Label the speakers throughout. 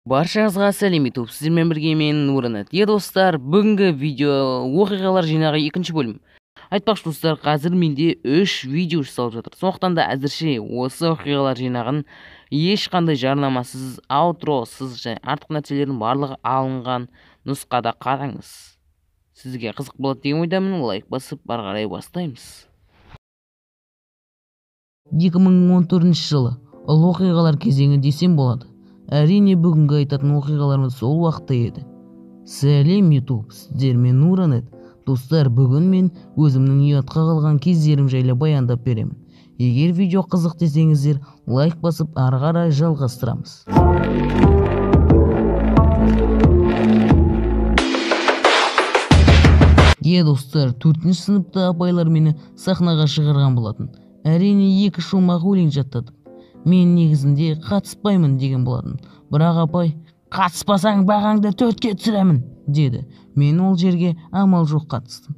Speaker 1: Баршаңызға сәлем YouTube, сіздермен бірге мен Нұрынет. Достар, бүгінгі видео оқиғалар жинағы 2-ші бөлім. Айтпақшы достар, қазір менде 3 видео жасалып жатыр. Сондықтан да әзірше осы оқиғалар жинағын ешқандай жарнамасыз, аутросыз және артық нәрселердің барлығы алынған нұсқада қараңыз. Сізге қызық болады деген ойдамын. Лайк басып, ары қарай бастаймыз.
Speaker 2: 2014 жылы ұлы оқиғалар кезеңі десем болады. Әрине бүгінгі айтатын оқиғаларымыз сол уақытта еді. Сәлем YouTube, сіздермен Нұрынет. Достар, бүгін мен өзімнің ұятқа қалған кездерім жайлы баяндап беремін. Егер видео қызық десеңіздер, лайк басып, ары қарай жалғастырамыз. Достар, 4-ші сыныпта апайлар мені сахнаға шығарған болатын. Әрине 2 шумақ өлең жаттадым. Мен негізінде қатыспаймын деген болатын. Бірақ апай, қатыспасаң бағаңды 4-ке түсіремін, деді. Мен ол жерге амал жоқ қатыстым.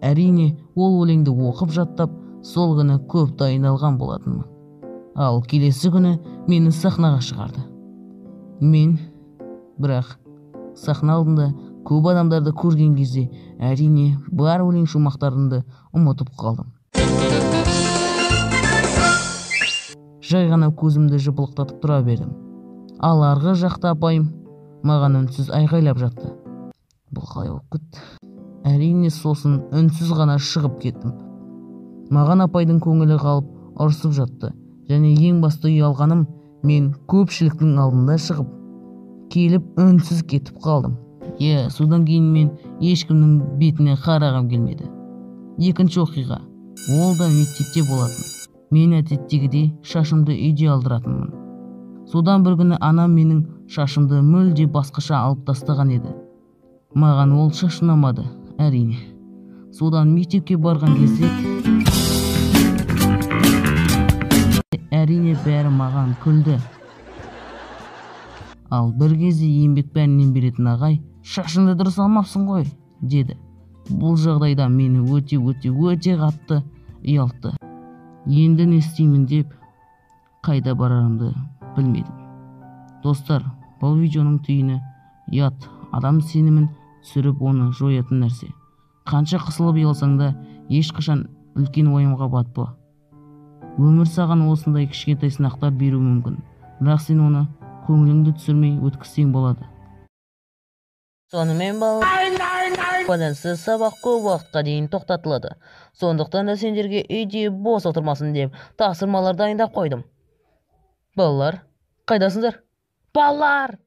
Speaker 2: Әрине, ол өлеңді оқып жаттап, сол күні көп дайындалған болатынмын. Ал келесі күні мені сахнаға шығарды. Мен, бірақ, сахна алдында көп адамдарды көрген кезде, әрине, бар өлең шумақтарымды ұмытып қалдым. Жай ғана көзімді жыпылықтатып тұра бердім. Ал арғы жақта апайым маған үнсіз айғайлап жатты. Бұл қалай болып кетті? Әрине сосын үнсіз ғана шығып кеттім. Маған апайдың көңілі қалып ұрсып жатты. Және ең басты ұялғаным, мен көпшіліктің алдында шығып, келіп үнсіз кетіп қалдым. Содан кейін мен ешкімнің бетіне қарағым келмеді. 2-ші оқиға. Ол да мектепте болатын. Мен әдеттегідей шашымды үйде алдыратынмын. Содан бір күні анам менің шашымды мүлде басқаша алып тастаған еді. Маған ол шаш ұнамады, әрине. Содан мектепке барған кезде әрине бәрі маған күлді. Ал бір кезде еңбек пәнінен беретін ағай, шашыңды дұрыс алмапсың ғой, деді. Бұл жағдайда мені өте қатты ұялтты. Енді не істеймін деп қайда барарымды білмедім. Достар, бұл видеоның түйіні ұят, адам сенімін түсіріп оны жоятын нәрсе. Қанша қысылып ұялсаң да, ешқашан үлкен уайымға батпа. Өмір саған осындай кішкентай сынақтар беру мүмкін, бірақ сен оны көңіліңді түсірмей өткізсең болады.
Speaker 1: Сонымен байланысты сабақ көп уақытқа дейін тоқтатылады. Сондықтан да сендерге үйде бос отырмасын деп тапсырмалар дайындап қойдым. Балалар, қайдасыңдар? Балалар!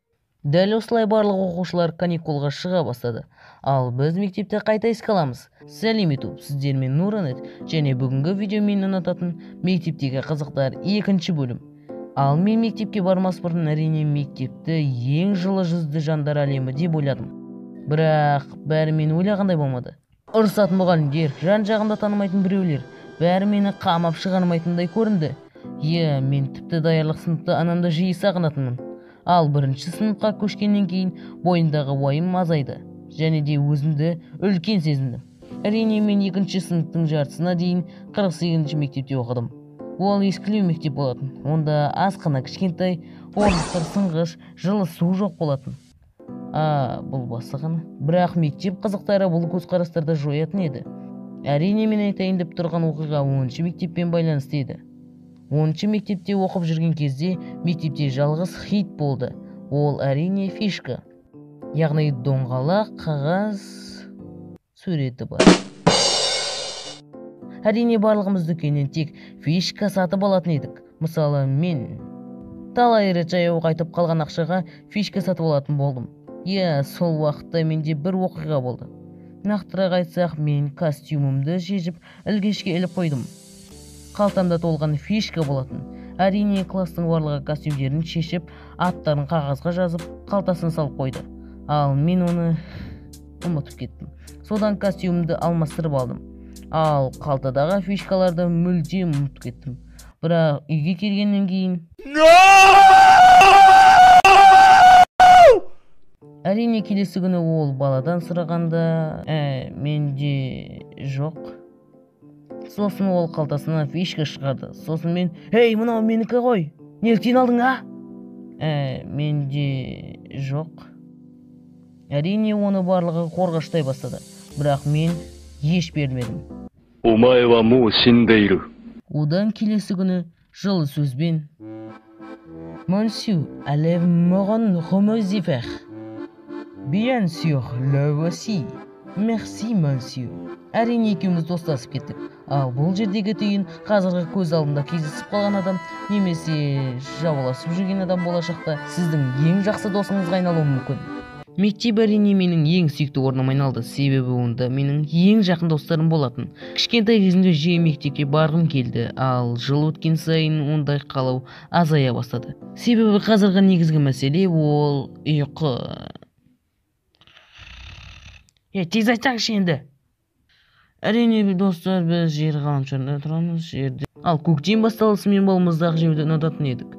Speaker 1: Дәл осылай барлық оқушылар каникулға шыға бастады. Ал біз мектепте қайта еске аламыз. Сәлем YouTube, сіздермен Нұрынет, және бүгінгі видео мен ұнататын мектептегі қызықтар 2-ші бөлім. Ал мен мектепке бармас бұрын әрине мектепті ең жылы жүзді жандар әлемі деп ойладым. Бірақ бәрі мені ойлағандай болмады. Ұрсатын мұғалімдер, жан-жағымда танымайтын біреулер, бәрі мені қамап шығармайтындай көрінді. Мен тіпті даярлық сыныпта анамды жиі сағынатынмын. Ал 1-ші сыныпқа көшкеннен кейін бойымдағы уайым азайды, және де өзімді үлкен сезіндім. Әрине мен 2-ші сыныптың жартысына дейін 48-ші мектепте оқыдым. Ол ескілеу мектеп болатын. Онда азғана кішкентай, орындықтар сынғыш, жылы су жоқ болатын. Бұл басы ғана. Бірақ мектеп қызықтары бұл көзқарастарды жоятын еді. Әрине мен айтайын деп тұрған оқиға 10-ші мектеппен байланысты еді. 10-ші мектепте оқып жүрген кезде мектепте жалғыз хит болды. Ол әрине фишка. Яғни доңғалақ қағаз суреті бар. Әрине барлығымыз дүкеннен тек фишка сатып алатын едік. Мысалы, мен талай рет жаяу қайтып қалған ақшаға фишка сатып алатын болдым. Сол уақытта менде бір оқиға болды. Нақтырақ айтсақ, мен костюмымды шешіп, ілгешке іліп қойдым. Қалтамда толған фишка болатын. Әрине кластың барлығы костюмдерін шешіп, аттарын қағазға жазып, қалтасын салып қойды. Ал мен оны ұмытып кеттім. Содан костюмымды алмастырып алдым. Ал қалтадағы фишкаларды мүлдем ұмытып кеттім. Бірақ үйге келгеннен кейін әрине келесі күні ол баладан сұрағанда менде жоқ. Сосын ол қалтасынан фишка шығарды. Сосын мен, мынау менікі ғой, неліктен алдың, Менде Жоқ. Әрине оны барлығы қорғаштай бастады, бірақ мен еш бермедім.
Speaker 3: お前はもう死んでいる。
Speaker 1: Одан келесі күні жылы сөзбен Monsieur, allez-moi remercier. Bien sûr, le voici. Merci, monsieur. Әрине екеуміз достасып кеттік. Ал бұл жердегі түйін қазіргі көз алдында кездесіп қалған адам немесе жауласып жүрген адам болашақта сіздің ең жақсы досыңызға айналуы мүмкін. Мектеп әрине менің ең сүйікті орным айналды, себебі онда менің ең жақын достарым болатын. Кішкентай кезімде жиі мектепке барғым келді, ал жыл өткен сайын ондай қалау азая бастады. Себебі қазіргі негізгі мәселе ол ұйқы. Тез айтсаңшы енді. Әрине достар, біз жер ғаламшарында тұрамыз, жерде. Ал көктем басталысымен балмұздақ жеуді ұнататын едік.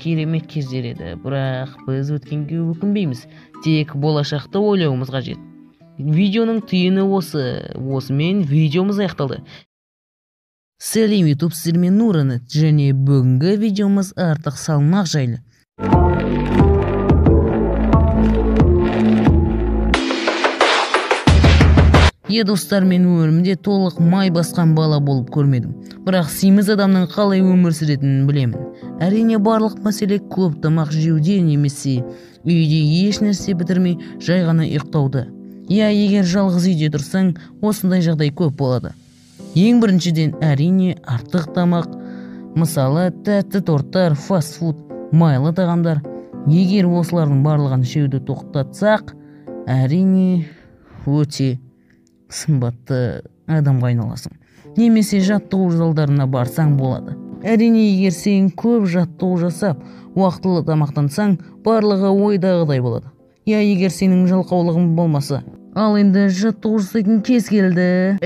Speaker 1: Керемет кездер еді, бірақ біз өткенге өкінбейміз. Тек болашақты ойлауымыз қажет. Видеоның түйіні осымен видеомыз аяқталды. Сәлем YouTube, сіздермен Нуранет, және бүгінгі видеомыз артық салмақ жайлы. Достар, мен өмірімде толық май басқан бала болып көрмедім. Бірақ семіз адамның қалай өмір сүретінін білемін. Әрине барлық мәселе көп тамақ жеуде немесе үйде еш нәрсе бітірмей жай ғана ұйықтауда. Егер жалғыз үйде тұрсаң, осындай жағдай көп болады. Ең біріншіден әрине артық тамақ, мысалы тәтті торттар, фастфуд, майлы тағамдар. Егер осылардың барлығын жеуді тоқтатсақ, әрине өте сымбатты адамға айналасың. Немесе жаттығу залдарына барсаң болады. Әрине егер сен көп жаттығу жасап, уақытылы тамақтансаң, барлығы ойдағыдай болады. Егер сенің жалқаулығың болмаса. Ал енді жаттығу жасайтын кез келді.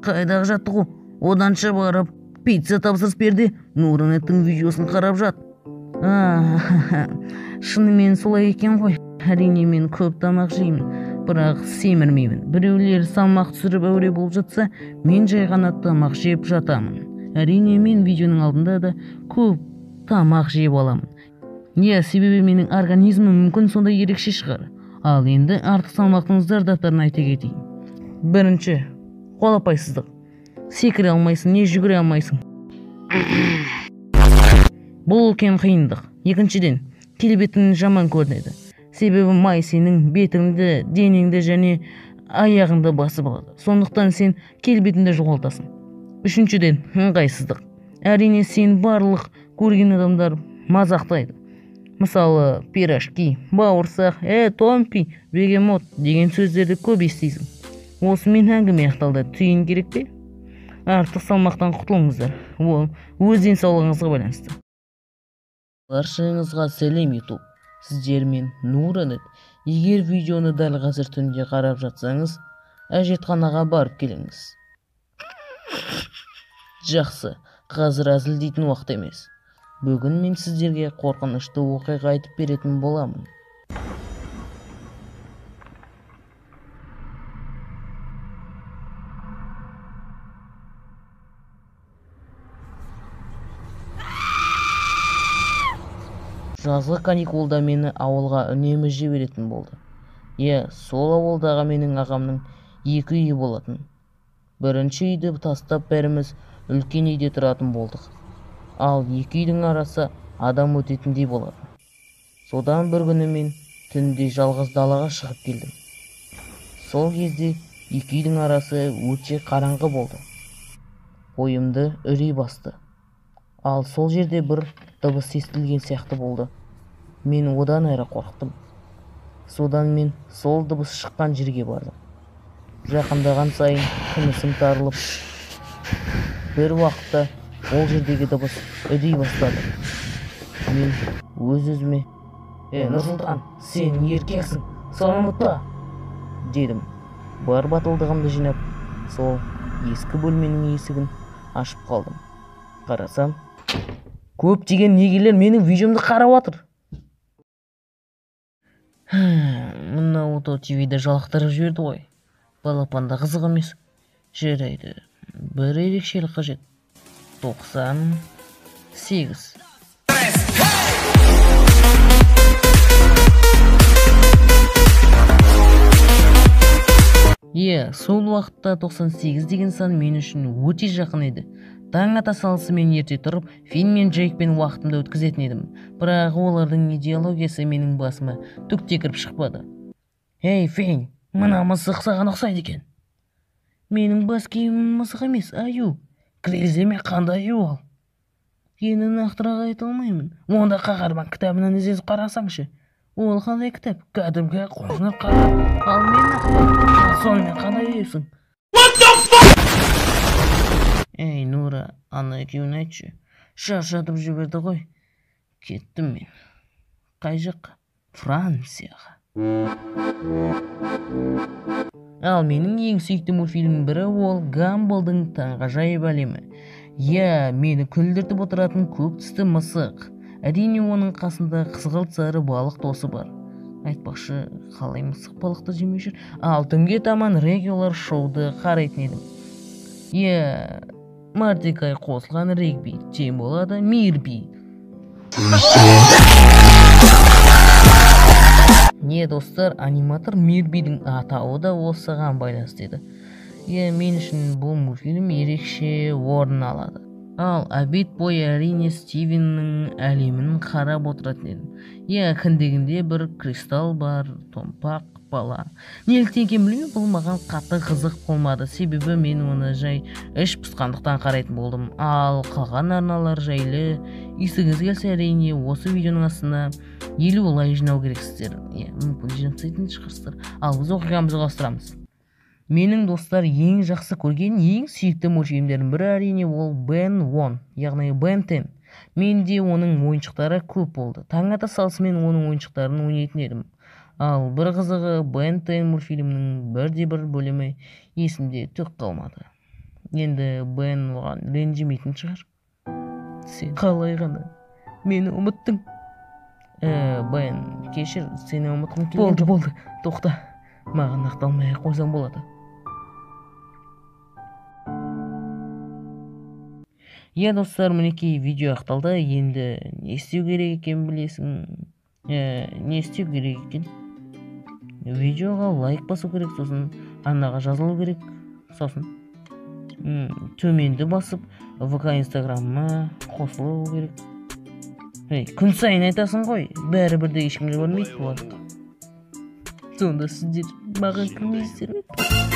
Speaker 1: Қайдағы жаттығу? Оданша барып, пицца тапсырыс берді, Нуранеттің видеосын қарап жат. Шынымен солай екен ғой. Әрине мен көп тамақ жеймін, бірақ семірмеймін. Біреулер салмақ түсіріп әуре болып жатса, мен жай ғана тамақ жеп жатамын. Әрине мен видеоның алдында да көп тамақ жеп аламын. Себебі менің организмім мүмкін сонда ерекше шығар. Ал енді артық салмақтың зардаптарын айта кетейін. Бірінші, қолапайсыздық. Секіре алмайсың, не жүгіре алмайсың. Бұл үлкен қиындық. Екіншіден, келбетің жаман көрінеді. Себебі май сенің бетіңді, денеңді және аяғыңды басып алады. Сондықтан сен келбетіңді жоғалтасың. Үшіншіден, ыңғайсыздық. Әрине сен барлық көрген адамдар мазақтайды. Мысалы, пирожки, бауырсақ, томпи, бегемот деген сөздерді көп естисің. Осымен әңгіме аяқталды. Түйін керек пе? Артық салмақтан құтылыңыздар. Ол өз денсаулығыңызға байланысты. Баршаңызға сәлем YouTube. Сіздермен Нуранет. Егер видеоны дәл қазір түнде қарап жатсаңыз, әжетханаға барып келіңіз. Жақсы, қазір әзілдейтін уақыт емес. Бүгін мен сіздерге қорқынышты оқиға айтып беретін боламын. Жазғы каникулда мені ауылға үнемі жіберетін болды. Сол ауылдағы менің ағамның екі үйі болатын. Бірінші үйді тастап бәріміз үлкен үйде тұратын болдық. Ал екі үйдің арасы адам өтетіндей болады. Содан бір күні мен түнде жалғыз далаға шығып келдім. Сол кезде екі үйдің арасы өте қараңғы болды. Ойымды үрей басты. Ал сол жерде бір дыбыс естілген сияқты болды. Мен одан әрі қорықтым. Содан мен сол дыбыс шыққан жерге бардым. Жақындаған сайын тынысым тарылып, бір уақытта ол жердегі дыбыс үдей бастады. Мен өз-өзіме, Нұрсұлтан, сен еркексің, соны ұмытпа, дедім. Бар батылдығымды жинап, сол ескі бөлменің есігін ашып қалдым. Қарасам, көптеген негелер менің видеомды қарап отыр. Мына Auto TV-де жалықтырып жіберді ғой. Балапанда қызық емес. Жарайды, бір ерекшелік қажет. 98.
Speaker 2: сол уақытта 98 деген сан мен үшін өте жақын еді. Таң ата салысымен ерте тұрып, Финн мен Джейкпен уақытымды өткізетін едім. Бірақ олардың идеологиясы менің басыма түк те кіріп шықпады. «Ей, Финн, мына мысық саған ұқсайды екен». «Менің бас киімім мысық емес, аю. Креземе қандай аю ол?» «Енді нақтырақ айта алмаймын. Онда қаһарман кітабынан іздесіп қарасаңшы. Ол қандай кітап? Кәдімгі қоңыр қара. Ал мен нақты. Сонымен қандай аюсың?» «Ей, Нура, ана екеуін айтшы. Шаршатып жіберді ғой. Кеттім мен. Қай жаққа?» «Францияға». Ал менің ең сүйікті мультфильмнің бірі ол Гамблдың таңғажайып әлемі. Мені күлдіртіп отыратын көк түсті мысық. Әрине оның қасында қызғылт сары балық досы бар. Айтпақшы, қалай мысық балықты жемей жүр? Ал түнге таман регулар шоуды қарайтын едім. Мартикай қосылған регби, чем болады Мирби. Достар, аниматор Мирбидің атауы да осыған байланысты еді. Мен үшін бұл мультфильм ерекше орын алады. Ал обед бойы әрине Стивеннің әлемін қарап отыратын едім. Кіндігінде бір кристалл бар, томпақ бала. Неліктен екенін білмеймін, бұл маған қатты қызық болмады. Себебі мен оны жай іш пысқандықтан қарайтын болдым. Ал қалған арналар жайлы естігіңіз келсе, әрине осы видеоның астына 50 лайк жинау керексіздер. Мүмкін жинақтайтын шығарсыздар. Ал біз оқиғамызды жалғастырамыз. Менің достар ең жақсы көрген, ең сүйікті мультфильмдердің бірі әрине ол Бен 10, яғни Бен 10. Менде оның ойыншықтары көп болды. Таң ата салысымен оның ойыншықтарын ойнайтын едім. Ал бір қызығы Бен 10 мультфильмінің бірде-бір бөлімі есімде түк қалмады. Енді Бен оған ренжімейтін шығар. Сен қалай ғана мені ұмыттың? Бен, кешір, сені ұмытқым келген. Болды, тоқта. Маған ақталмай қойсаң болады. Достар, мінекей видео ақталды. Енді не істеу керек екен білесің? Не істеу керек екен? Видеоға лайк басу керек, сосын арнаға жазылу керек, сосын төменді басып ВК инстаграмыма қосылу керек. Күн сайын айтасың ғой, бәрібір де ешкімге көрмейді болады. Сонда сіздер маған кірмейсіздер ме?